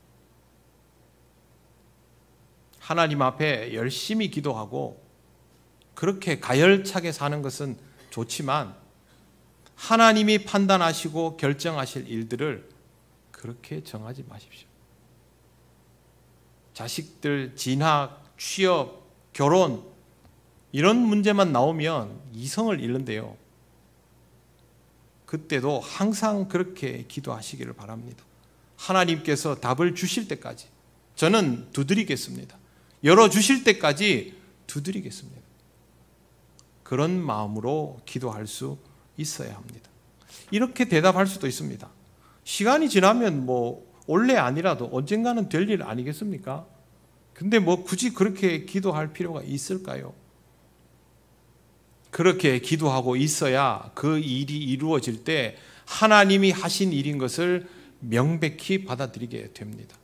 하나님 앞에 열심히 기도하고 그렇게 가열차게 사는 것은 좋지만 하나님이 판단하시고 결정하실 일들을 그렇게 정하지 마십시오. 자식들 진학, 취업, 결혼 이런 문제만 나오면 이성을 잃는데요. 그때도 항상 그렇게 기도하시기를 바랍니다. 하나님께서 답을 주실 때까지 저는 두드리겠습니다. 열어주실 때까지 두드리겠습니다. 그런 마음으로 기도할 수 있어야 합니다. 이렇게 대답할 수도 있습니다. 시간이 지나면 원래 아니라도 언젠가는 될 일 아니겠습니까? 근데 굳이 그렇게 기도할 필요가 있을까요? 그렇게 기도하고 있어야 그 일이 이루어질 때 하나님이 하신 일인 것을 명백히 받아들이게 됩니다.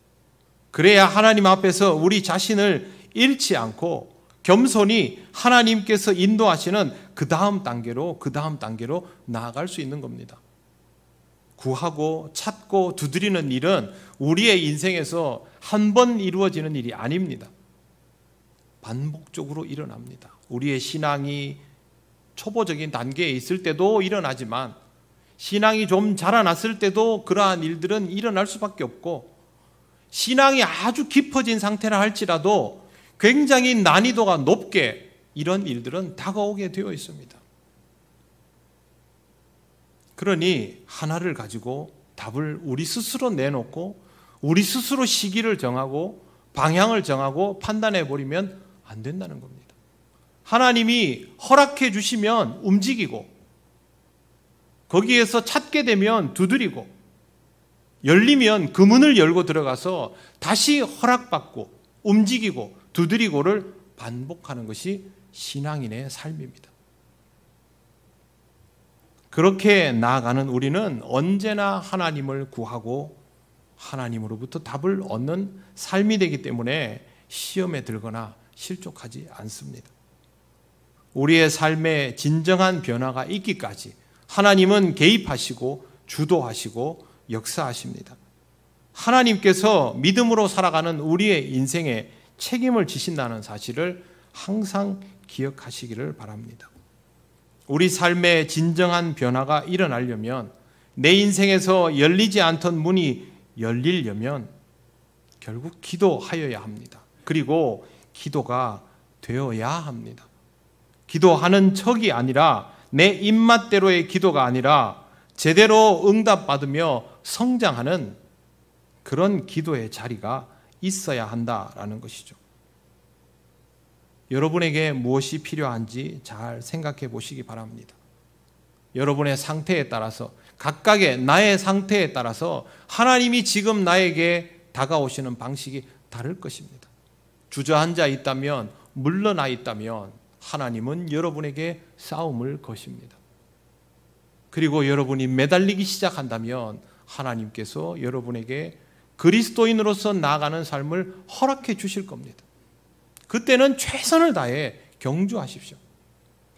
그래야 하나님 앞에서 우리 자신을 잃지 않고 겸손히 하나님께서 인도하시는 그 다음 단계로 나아갈 수 있는 겁니다. 구하고 찾고 두드리는 일은 우리의 인생에서 한 번 이루어지는 일이 아닙니다. 반복적으로 일어납니다. 우리의 신앙이 초보적인 단계에 있을 때도 일어나지만 신앙이 좀 자라났을 때도 그러한 일들은 일어날 수밖에 없고, 신앙이 아주 깊어진 상태라 할지라도 굉장히 난이도가 높게 이런 일들은 다가오게 되어 있습니다. 그러니 하나를 가지고 답을 우리 스스로 내놓고 우리 스스로 시기를 정하고 방향을 정하고 판단해 버리면 안 된다는 겁니다. 하나님이 허락해 주시면 움직이고 거기에서 찾게 되면 두드리고 열리면 그 문을 열고 들어가서 다시 허락받고 움직이고 두드리고를 반복하는 것이 신앙인의 삶입니다. 그렇게 나아가는 우리는 언제나 하나님을 구하고 하나님으로부터 답을 얻는 삶이 되기 때문에 시험에 들거나 실족하지 않습니다. 우리의 삶에 진정한 변화가 있기까지 하나님은 개입하시고 주도하시고 역사하십니다. 하나님께서 믿음으로 살아가는 우리의 인생에 책임을 지신다는 사실을 항상 기억하시기를 바랍니다. 우리 삶에 진정한 변화가 일어나려면 내 인생에서 열리지 않던 문이 열리려면 결국 기도하여야 합니다. 그리고 기도가 되어야 합니다. 기도하는 척이 아니라 내 입맛대로의 기도가 아니라 제대로 응답받으며 성장하는 그런 기도의 자리가 있어야 한다라는 것이죠. 여러분에게 무엇이 필요한지 잘 생각해 보시기 바랍니다. 여러분의 상태에 따라서 각각의 나의 상태에 따라서 하나님이 지금 나에게 다가오시는 방식이 다를 것입니다. 주저앉아 있다면, 물러나 있다면 하나님은 여러분에게 싸움을 거십니다. 그리고 여러분이 매달리기 시작한다면 하나님께서 여러분에게 그리스도인으로서 나아가는 삶을 허락해 주실 겁니다. 그때는 최선을 다해 경주하십시오.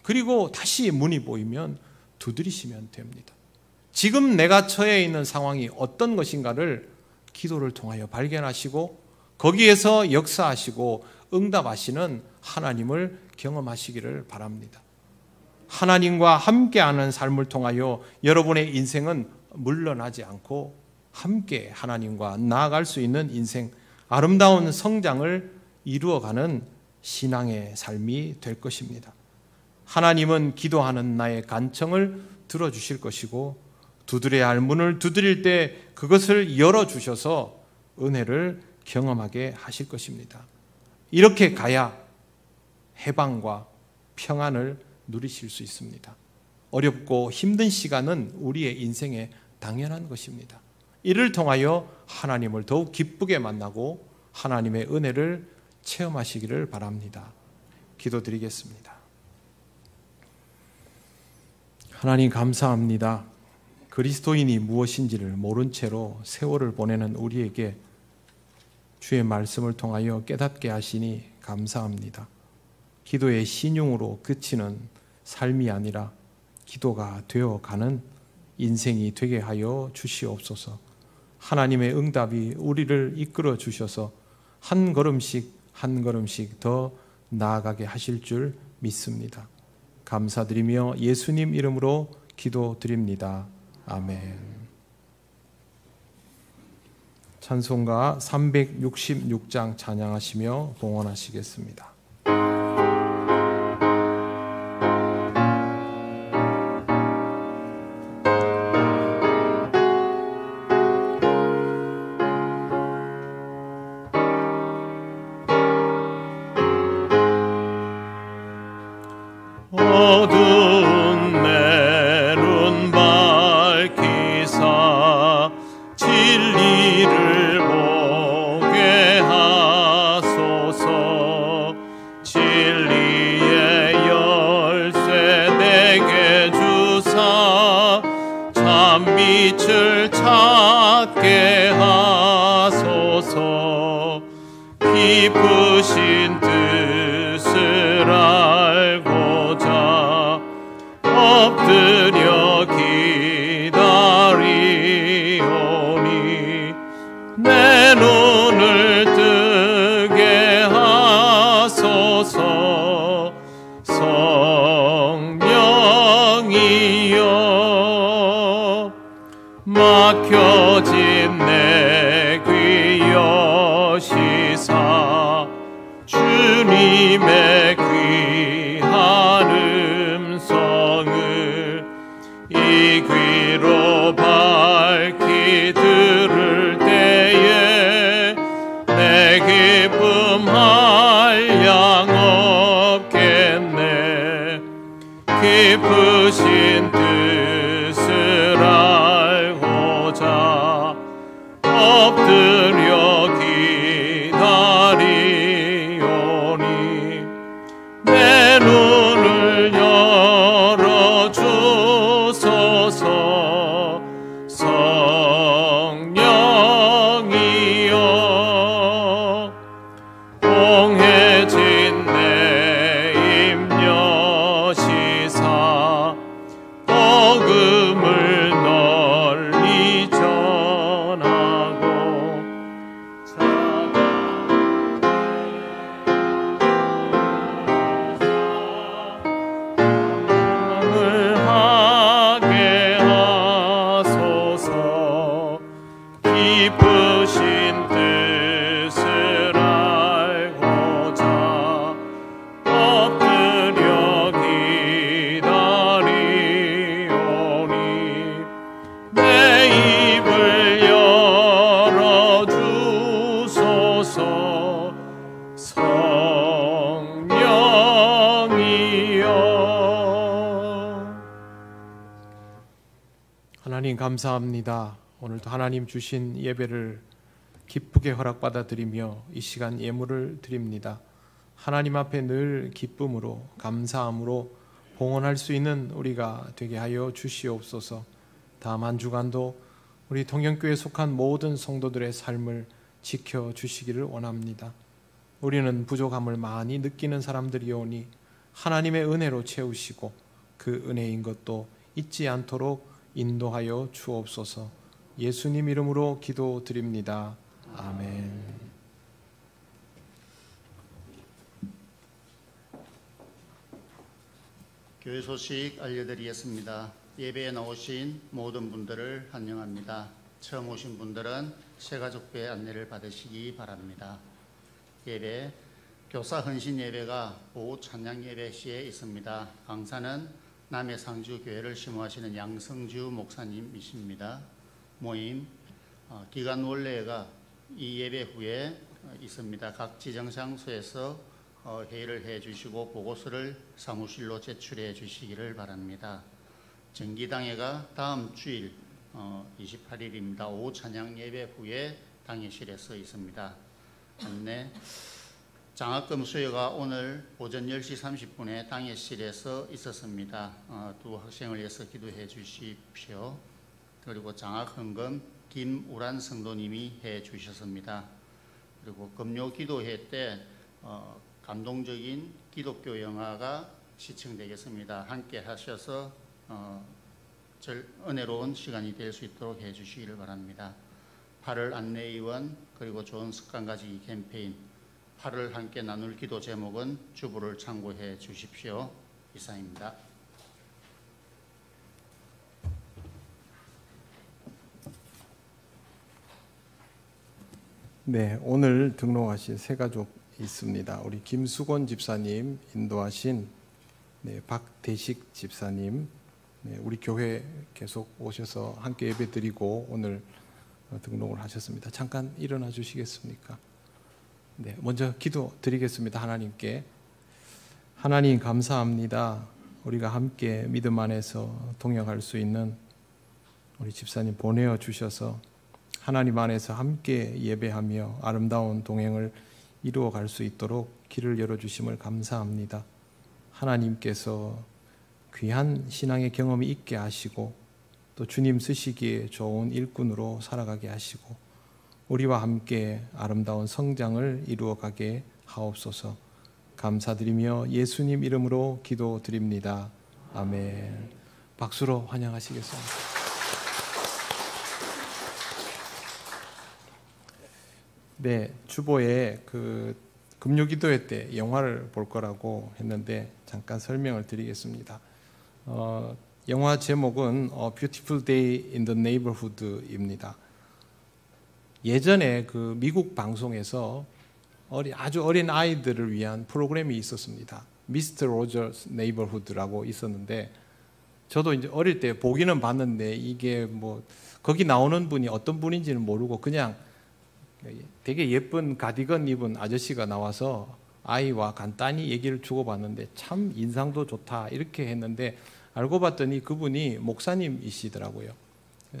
그리고 다시 문이 보이면 두드리시면 됩니다. 지금 내가 처해 있는 상황이 어떤 것인가를 기도를 통하여 발견하시고 거기에서 역사하시고 응답하시는 하나님을 경험하시기를 바랍니다. 하나님과 함께하는 삶을 통하여 여러분의 인생은 물러나지 않고 함께 하나님과 나아갈 수 있는 인생, 아름다운 성장을 이루어가는 신앙의 삶이 될 것입니다. 하나님은 기도하는 나의 간청을 들어주실 것이고 두드려야 할 문을 두드릴 때 그것을 열어주셔서 은혜를 경험하게 하실 것입니다. 이렇게 가야 해방과 평안을 누리실 수 있습니다. 어렵고 힘든 시간은 우리의 인생에 당연한 것입니다. 이를 통하여 하나님을 더욱 기쁘게 만나고 하나님의 은혜를 체험하시기를 바랍니다. 기도드리겠습니다. 하나님 감사합니다. 그리스도인이 무엇인지를 모른 채로 세월을 보내는 우리에게 주의 말씀을 통하여 깨닫게 하시니 감사합니다. 기도의 신용으로 그치는 삶이 아니라 기도가 되어가는 인생이 되게 하여 주시옵소서. 하나님의 응답이 우리를 이끌어 주셔서 한 걸음씩 한 걸음씩 더 나아가게 하실 줄 믿습니다. 감사드리며 예수님 이름으로 기도드립니다. 아멘. 찬송가 366장 찬양하시며 봉헌하시겠습니다. 어두운 내 눈 밝히사 진리를 보게 하소서. 진리의 열쇠 내게 주사 참빛을 찾게 하소서. 깊으신 뜻을 알고자 엎드려 기다리오니 내 눈을 뜨게 하소서. 성령이여 막혀진 내 귀 들으사 주님의 귀한 음성을 이 귀로 밝히 들을 때에 내 기쁨할 양 없겠네. 기쁘신 뜻을 알고자 엎드려 기다리오니 내 눈을 열어주소서. 성령이여 공해진 내 임여시사 복음을 널리 전하고 찬양을 하게 하소서. 기쁘신 뜻을 알고자 엎드려 기다리오니 내 입을 열어주소서. 성령이여. 하나님 감사합니다. 오늘도 하나님 주신 예배를 기쁘게 허락받아 드리며 이 시간 예물을 드립니다. 하나님 앞에 늘 기쁨으로 감사함으로 봉헌할 수 있는 우리가 되게 하여 주시옵소서. 다음 한 주간도 우리 통영교회에 속한 모든 성도들의 삶을 지켜주시기를 원합니다. 우리는 부족함을 많이 느끼는 사람들이오니 하나님의 은혜로 채우시고 그 은혜인 것도 잊지 않도록 인도하여 주옵소서. 예수님 이름으로 기도드립니다. 아멘. 교회 소식 알려드리겠습니다. 예배에 나오신 모든 분들을 환영합니다. 처음 오신 분들은 새가족배 안내를 받으시기 바랍니다. 예배, 교사 헌신 예배가 오후 찬양 예배 시에 있습니다. 강사는 남해 상주 교회를 심호하시는 양성주 목사님이십니다. 모임, 기간 원래가 이 예배 후에 있습니다. 각 지정장소에서 회의를 해 주시고 보고서를 사무실로 제출해 주시기를 바랍니다. 정기당회가 다음 주일 28일입니다. 오후 찬양 예배 후에 당회실에서 있습니다. 안내, 장학금 수여가 오늘 오전 10시 30분에 당회실에서 있었습니다. 두 학생을 위해서 기도해 주십시오. 그리고 장학헌금 김우란 성도님이 해 주셨습니다. 그리고 금요 기도회 때 감동적인 기독교 영화가 시청되겠습니다. 함께 하셔서 은혜로운 시간이 될 수 있도록 해 주시기를 바랍니다. 8월 안내의원 그리고 좋은 습관 가지기 캠페인 8월 함께 나눌 기도 제목은 주부를 참고해 주십시오. 이상입니다. 네, 오늘 등록하신 새 가족 있습니다. 우리 김수곤 집사님 인도하신 박대식 집사님, 우리 교회 계속 오셔서 함께 예배드리고 오늘 등록을 하셨습니다. 잠깐 일어나 주시겠습니까? 네, 먼저 기도 드리겠습니다. 하나님께. 하나님 감사합니다. 우리가 함께 믿음 안에서 동역할 수 있는 우리 집사님 보내어 주셔서 하나님 안에서 함께 예배하며 아름다운 동행을 이루어 갈 수 있도록 길을 열어주심을 감사합니다. 하나님께서 귀한 신앙의 경험이 있게 하시고 또 주님 쓰시기에 좋은 일꾼으로 살아가게 하시고 우리와 함께 아름다운 성장을 이루어가게 하옵소서. 감사드리며 예수님 이름으로 기도드립니다. 아멘. 박수로 환영하시겠습니다. 네, 주보에 금요기도회 때 영화를 볼 거라고 했는데 잠깐 설명을 드리겠습니다. 영화 제목은 A Beautiful Day in the Neighborhood입니다. 예전에 미국 방송에서 아주 어린 아이들을 위한 프로그램이 있었습니다. 미스터 로저스 네이버후드라고 있었는데, 저도 이제 어릴 때 보기는 봤는데 이게 뭐 거기 나오는 분이 어떤 분인지는 모르고 그냥 되게 예쁜 가디건 입은 아저씨가 나와서 아이와 간단히 얘기를 주고받는데 참 인상도 좋다 이렇게 했는데, 알고 봤더니 그분이 목사님이시더라고요.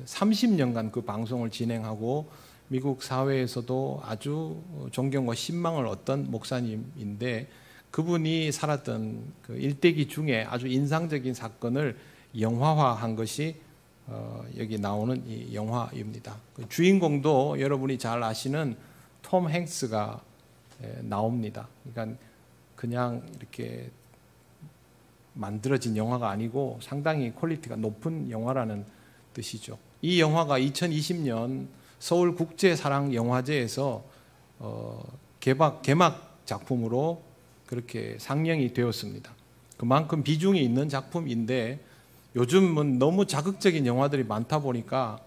30년간 그 방송을 진행하고 미국 사회에서도 아주 존경과 신망을 얻던 목사님인데, 그분이 살았던 그 일대기 중에 아주 인상적인 사건을 영화화한 것이 여기 나오는 이 영화입니다. 그 주인공도 여러분이 잘 아시는 톰 행스가 나옵니다. 그러니까 그냥 이렇게 만들어진 영화가 아니고 상당히 퀄리티가 높은 영화라는 뜻이죠. 이 영화가 2020년 서울국제사랑영화제에서 개막 작품으로 그렇게 상영이 되었습니다. 그만큼 비중이 있는 작품인데, 요즘은 너무 자극적인 영화들이 많다 보니까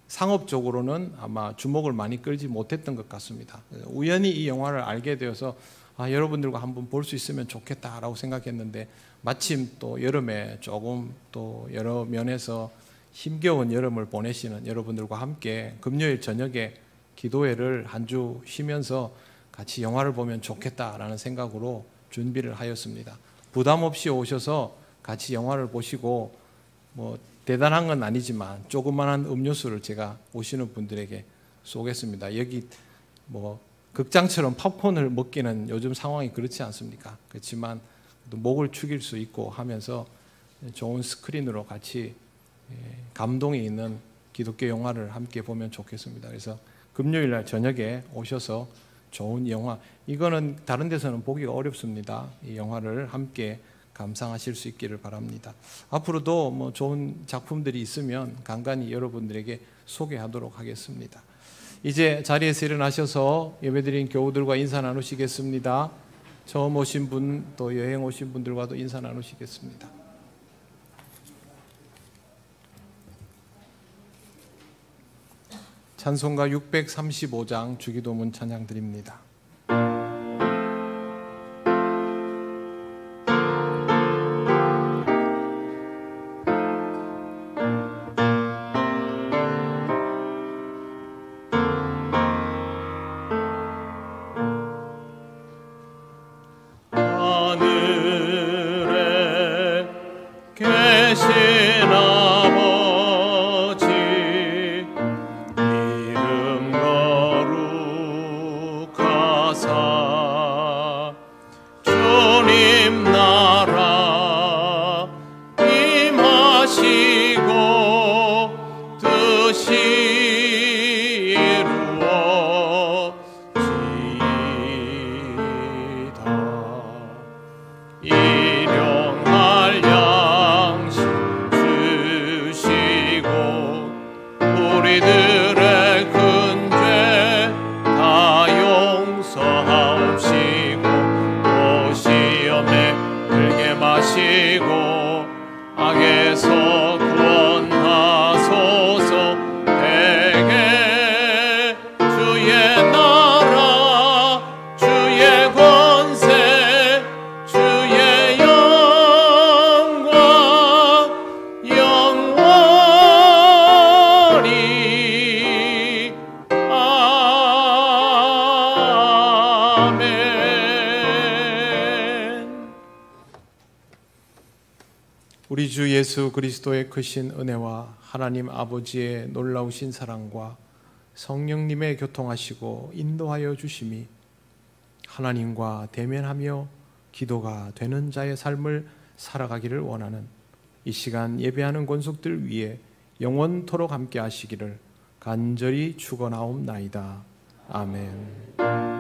상업적으로는 아마 주목을 많이 끌지 못했던 것 같습니다. 우연히 이 영화를 알게 되어서 여러분들과 한번 볼 수 있으면 좋겠다라고 생각했는데, 마침 또 여름에 조금 또 여러 면에서 힘겨운 여름을 보내시는 여러분들과 함께 금요일 저녁에 기도회를 한 주 쉬면서 같이 영화를 보면 좋겠다라는 생각으로 준비를 하였습니다. 부담 없이 오셔서 같이 영화를 보시고, 뭐 대단한 건 아니지만 조그만한 음료수를 제가 오시는 분들에게 쏘겠습니다. 여기 뭐 극장처럼 팝콘을 먹기는 요즘 상황이 그렇지 않습니까? 그렇지만 목을 축일 수 있고 하면서 좋은 스크린으로 같이 감동이 있는 기독교 영화를 함께 보면 좋겠습니다. 그래서 금요일 날 저녁에 오셔서 좋은 영화, 이거는 다른 데서는 보기가 어렵습니다. 이 영화를 함께 감상하실 수 있기를 바랍니다. 앞으로도 뭐 좋은 작품들이 있으면 간간히 여러분들에게 소개하도록 하겠습니다. 이제 자리에서 일어나셔서 예배드린 교우들과 인사 나누시겠습니다. 처음 오신 분, 또 여행 오신 분들과도 인사 나누시겠습니다. 찬송가 635장 주기도문 찬양 드립니다. 하늘에 계신 아버지, 이름 거룩하사 주님 나라 임하시고 뜻이 이루어지이다. 일용할 양식 주시고 우리들의 큰 죄 다 용서하옵시고 또 시험에 들게 마시고 악에서 구원하소서. 대개 주의 나라 주의 권세 주의 영광 영원히 아멘. 우리 주 예수 그리스도의 크신 은혜와 하나님 아버지의 놀라우신 사랑과 성령님의 교통하시고 인도하여 주심이 하나님과 대면하며 기도가 되는 자의 삶을 살아가기를 원하는 이 시간 예배하는 권속들 위에 영원토록 함께 하시기를 간절히 축원하옵나이다. 아멘.